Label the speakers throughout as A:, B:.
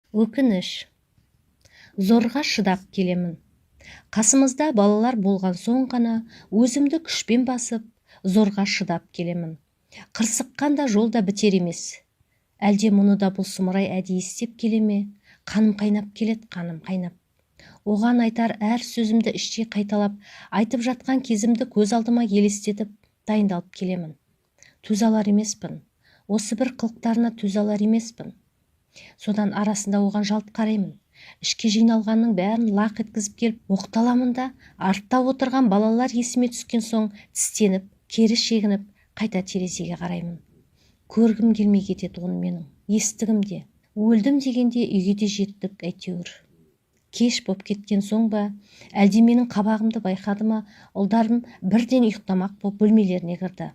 A: Өкініш. Зорға шыдап келемін. Қасымызда балалар болған соң ғана өзімді күшпен басып, зорға шыдап келемін. Қырсыққанда жолда бітер емес. Әлде мұны да бұл сұмырай әдейі істеп келе ме? Қаным қайнап келет, қаным қайнап. Оған айтар әр сөзімді іштей қайталап, айтып жатқан кезімді көз алдыма елестетіп, дайындалып келемін. Төзе алар емеспін. Осы бір қылықтарына төзе алар емеспін. Содан арасында оған жалт қараймын. Ішке жиналғанның бәрін лақ еткізіп келіп оқталамын да, артта отырған балалар есіме түскен соң тістеніп, кері шегініп, қайта терезеге қараймын. Көргім келмей кетеді оны менің, естігім де. Өлдім дегенде үйге де жеттік әйтеуір. Кеш боп кеткен соң ба, әлде менің қабағымды байқады ма, ұлдарым бірден ұйықтамақ боп бөлмелеріне кірді.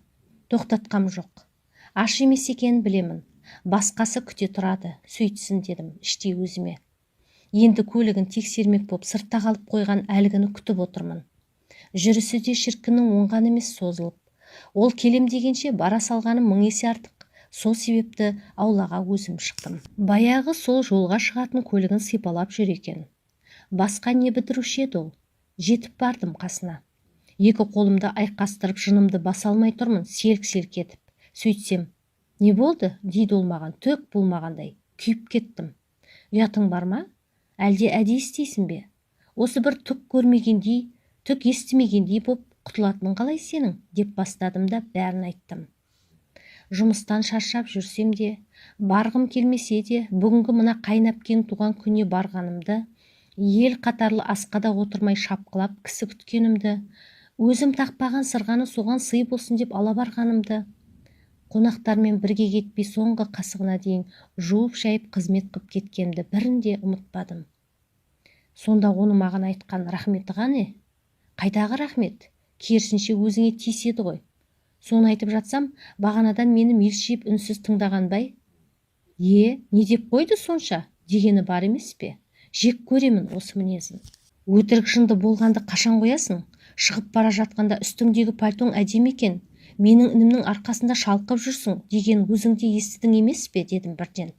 A: Тоқтатқам жоқ. Аш емес екенін білемін. Басқасы күте тұрады, сөйтсін дедім іштей өзіме. Енді көлігін тексермек боп сыртта қалып қойған әлгіні күтіп отырмын. Жүрісі де шіркіннің оңған емес созылып. Ол келем дегенше бара салғаным 1000 есе артық. Сол себепті аулаға өзім шықтым. Баяғы сол жолға шығатын көлігін сипалап жүр екен. Басқа не бітіруші еді ол? Жетіп бардым қасына. Екі қолымды айқастырып жынымды баса алмай тұрмын, селк-селк етіп. Сөйтсем, не болды? Дейді ол маған, төк болмағандай. Күйіп кеттім. Ұятың бар ма? Әлде әдейі істейсің бе? Осы бір түк көрмегендей, түк естімегендей боп құтылатының қалай сенің? Деп бастадым да бәрін айттым. Жұмыстан шаршап жүрсем де, барғым келмесе де, бүгінгі мына қайнапкенің туған күніне барғанымды, ел қатарлы асқада отырмай шапқылап кісі күткенімді, өзім тақпаған сырғаны соған сый болсын деп ала барғанымды, қонақтармен бірге кетпей соңғы қасығына дейін жуып шайып қызмет қып кеткенімді бірінде ұмытпадым. Сонда оны маған айтқан рахметі қане? Қайдағы рахмет? Керісінше өзіңе тиіседі ғой. Соны айтып жатсам, бағанадан мені мелшиіп үнсіз тыңдаған бай, не деп қойды сонша? Дегені бар емес пе? Жек көремін осы мінезін. Өтірік жынды болғанды қашан қоясың? Шығып бара жатқанда үстіңдегі пальтоң әдемі екен. Менің інімнің арқасында шалқып жүрсің деген өзіңде естідің емес пе? Дедім бірден.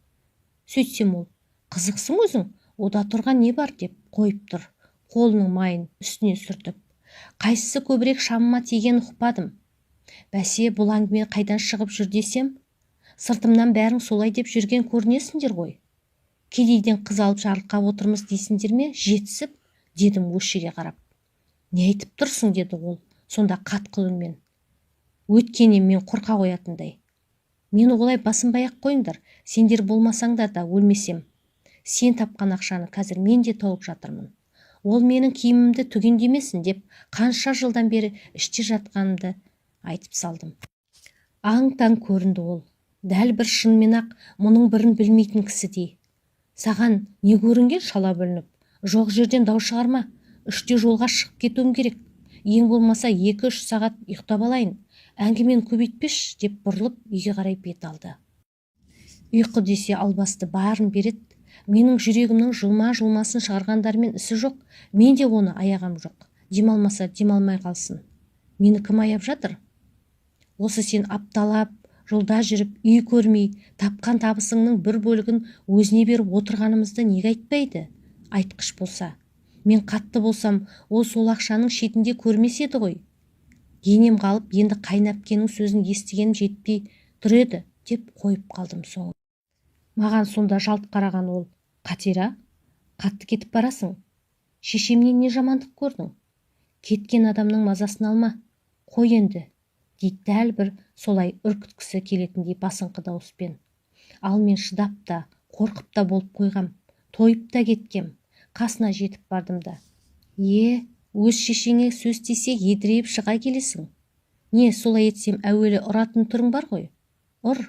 A: Сөйтсем ол, қызықсың өзің, ода тұрған не бар деп қойып тұр. Қолының майын үстіне сүртіп. Қайсысы көбірек шамыма тиген ұқпадым. Бәсе, бұл әңгіме қайдан шығып жүр десем, сыртымнан бәрің солай деп жүрген көрінесіңдер ғой. Кедейден қыз алып жарылқап отырмыз дейсіңдер ме? Жетісіп, дедім өшіге қарап. Не айтып тұрсың, деді ол, сонда қатқыл үнмен. Өткеннен мен қорқа қоятындай. Мені олай басынбай-ақ қойыңдар, сендер болмасаңдар да өлмесем. Сен тапқан ақшаны қазір мен де тауып жатырмын. Ол менің киімімді түгендемесін деп қанша жылдан бері іште жатқанымды айтып салдым. Аң-таң көрінді ол. Дәл бір шынымен-ақ мұның бірін білмейтін кісідей. Саған не көрінген? Шала бүлініп. Жоқ жерден дау шығарма. 3-те жолға шығып кетуім керек. Ең болмаса 2-3 сағат ұйықтап алайын. Әңгімені көбейтпеш деп бұрылып үйге қарай бет алды. Ұйқы десе албасты барын берет. Менің жүрегімнің жұлма-жұлмасын шығарғандармен ісі жоқ. Мен де оны аяғам жоқ. Демалмаса демалмай қалсын. Мені кім аяп жатыр? Осы сен апталап, жолда жүріп, үй көрмей, тапқан табысыңның бір бөлігін өзіне беріп отырғанымызды неге айтпайды? Айтқыш болса. Мен қатты болсам, ол сол ақшаның шетінде көрмес еді ғой. Енем қалып, енді қайнапкенің сөзін естігенім жетпей тұр еді, деп қойып қалдым соң. Маған сонда жалт қараған ол. Қатира, қатты кетіп барасың. Шешемнен не жамандық көрдің? Кеткен адамның мазасын алма. Қой енді, дейді дәл бір солай үркіткісі келетіндей басыңқы дауыспен. Ал мен шыдап та, қорқып та болып қойғам. Тойып та кеткем. Қасына жетіп бардым да. Өз шешеңе сөз тисе едірейіп шыға келесің. Не, солай етсем әуелі ұратын түрің бар ғой. Ұр.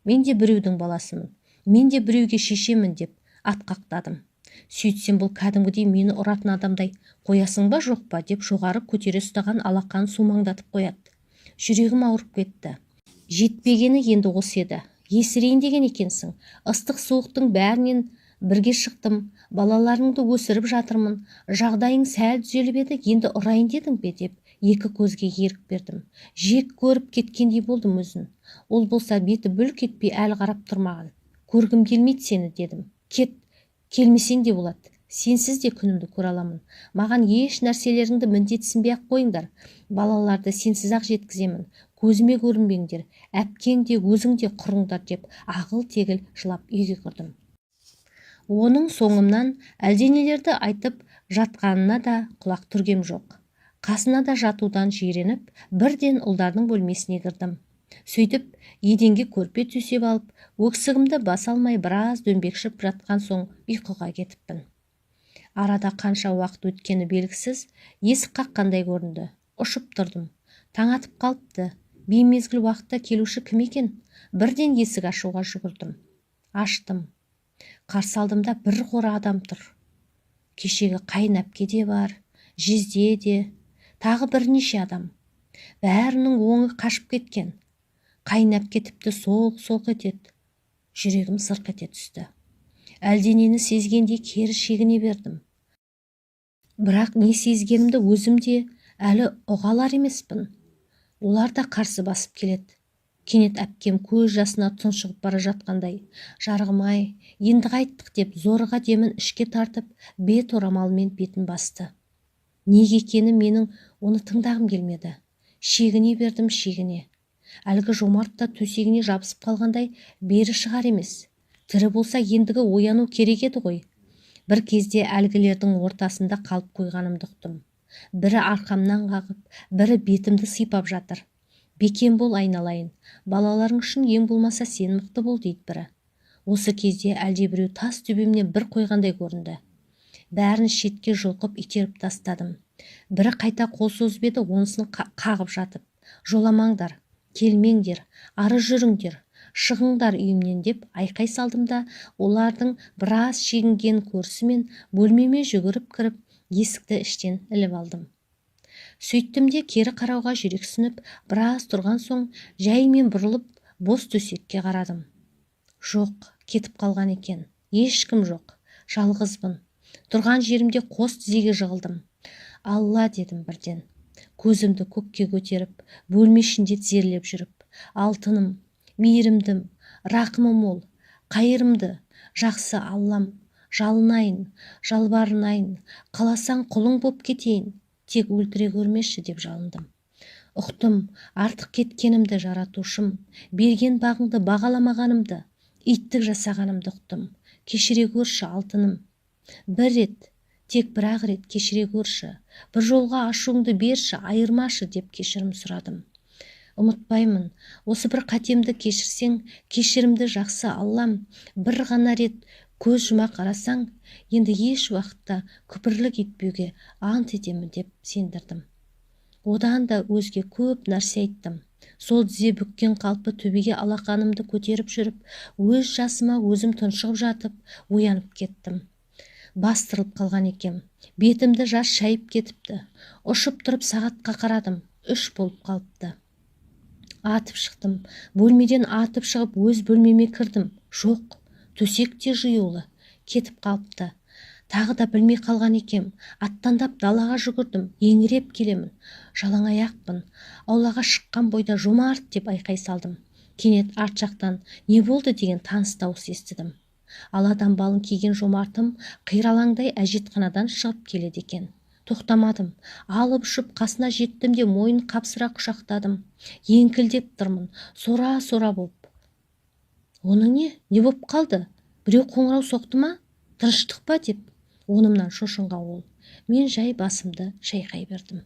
A: Мен де біреудің баласымын. Мен де біреуге шешемін деп атқақтадым. Сөйтсем бұл кәдімгідей мені ұратын адамдай қоясың ба жоқ па деп жоғары көтере ұстаған алақанын сумаңдатып қояды. Жүрегім ауырып кетті. Жетпегені енді осы еді. Есірейін деген екенсің. Ыстық суықтың бәрінен бірге шықтым. Балаларыңды өсіріп жатырмын. Жағдайың сәл түзеліп еді, енді ұрайын дедің бе деп екі көзге ерік бердім. Жек көріп кеткендей болдым өзін. Ол болса беті бүлк етпей әлі қарап тұрмаған. Көргім келмейді сені дедім. Кет, келмесең де болады. Сенсіз де күнімді көре аламын. Маған еш нәрселеріңді міндетсінбей-ақ қойыңдар. Балаларды сенсіз-ақ жеткіземін. Көзіме көрінбеңдер. Әпкең де өзің де құрыңдар деп ағыл-тегіл жылап үйге кірдім. Оның соңымнан әлденелерді айтып жатқанына да құлақ түргем жоқ. Қасына да жатудан жиреніп, бірден ұлдардың бөлмесіне кірдім. Сөйтіп, еденге көрпе төсеп алып, өксігімді баса алмай біраз дөңбекшіп жатқан соң ұйқыға кетіппін. Арада қанша уақыт өткені белгісіз, есік қаққандай көрінді. Ұшып тұрдым. Таң атып қалыпты. Беймезгіл уақытта келуші кім екен? Бірден есік ашуға жүгірдім. Аштым. Қарсы алдымда бір қора адам тұр. Кешегі қайын әпке де бар, жезде де, тағы бірнеше адам. Бәрінің оңы қашып кеткен. Қайын әпке тіпті солқ-солқ етеді. Жүрегім сырқ ете түсті. Әлденені сезгенде кері шегіне бердім. Бірақ не сезгенімді өзім де әлі ұға алар емеспін. Олар да қарсы басып келеді. Кенет әпкем көз жасына тұншығып бара жатқандай, жарығым-ай, енді қайттық деп зорға демін ішке тартып, бет орамалмен бетін басты. Неге екені менің оны тыңдағым келмеді. Шегіне бердім, шегіне. Әлгі жомарт та төсегіне жабысып қалғандай бері шығар емес. Тірі болса ендігі ояну керек еді ғой. Бір кезде әлгілердің ортасында қалып қойғанымды ұқтым. Бірі арқамнан қағып, бірі бетімді сипап жатыр. Бекем бол айналайын, балаларың үшін ең болмаса сен мықты бол дейді бірі. Осы кезде әлдебіреу тас төбемнен бір қойғандай көрінді. Бәрін шетке жұлқып итеріп тастадым. Бірі қайта қол созып еді, онысын қағып жатып. Жоламаңдар, келмеңдер, ары жүріңдер, шығыңдар үйімнен деп айқай салдым да, олардың біраз шегінген көрісімен бөлмеме жүгіріп кіріп, есікті іштен іліп алдым. Сөйттім де кері қарауға жүрексініп, біраз тұрған соң жәймен бұрылып, бос төсекке қарадым. Жоқ, кетіп қалған екен. Ешкім жоқ. Жалғызбын. Тұрған жерімде қос тізеге жығылдым. Алла дедім бірден. Көзімді көкке көтеріп, бөлме ішінде тізерлеп жүріп. Алтыным, мейірімдім, рақымы мол, қайырымды, жақсы Аллам, жалынайын, жалбарынайын, қаласаң құлың боп кетейін. Тек өлтіре көрмеші деп жалындым. Ұқтым, артық кеткенімді жаратушым, берген бағыңды бағаламағанымды, иттік жасағанымды ұқтым. Кешіре көрші алтыным. Бір рет, тек бір-ақ рет кешіре көрші. Бір жолға ашуыңды берші, айырмашы деп кешірім сұрадым. Ұмытпаймын, осы бір қатемді кешірсең, кешірімді жақсы Аллам, бір ғана рет көз жұма қарасаң, енді еш уақытта күпірлік етпеуге ант етемін деп сендірдім. Одан да өзге көп нәрсе айттым. Сол тізе бүккен қалпы төбеге алақанымды көтеріп жүріп, өз жасыма өзім тұншығып жатып, оянып кеттім. Бастырылып қалған екем. Бетімді жас шайып кетіпті. Ұшып тұрып сағатқа қарадым. 3 болып қалыпты. Атып шықтым. Бөлмеден атып шығып өз бөлмеме кірдім. Жоқ, төсек те жиюлы. Кетіп қалыпты. Тағы да білмей қалған екем. Аттандап далаға жүгірдім. Еңіреп келемін. Жалаң аяқпын. Аулаға шыққан бойда жомарт деп айқай салдым. Кенет арт жақтан не болды деген таныс дауыс естідім. Аладан балын киген жомартым қиралаңдай әжетханадан шығып келеді екен. Тоқтамадым. Алып ұшып қасына жеттім де мойын қапсыра құшақтадым. Еңкілдеп тұрмын. Сора-сора болып. Оның не? Не боп қалды? Біреу қоңырау соқты ма? Тыныштық па деп. Онымнан шошынған ол. Мен жай басымды шайқай бердім.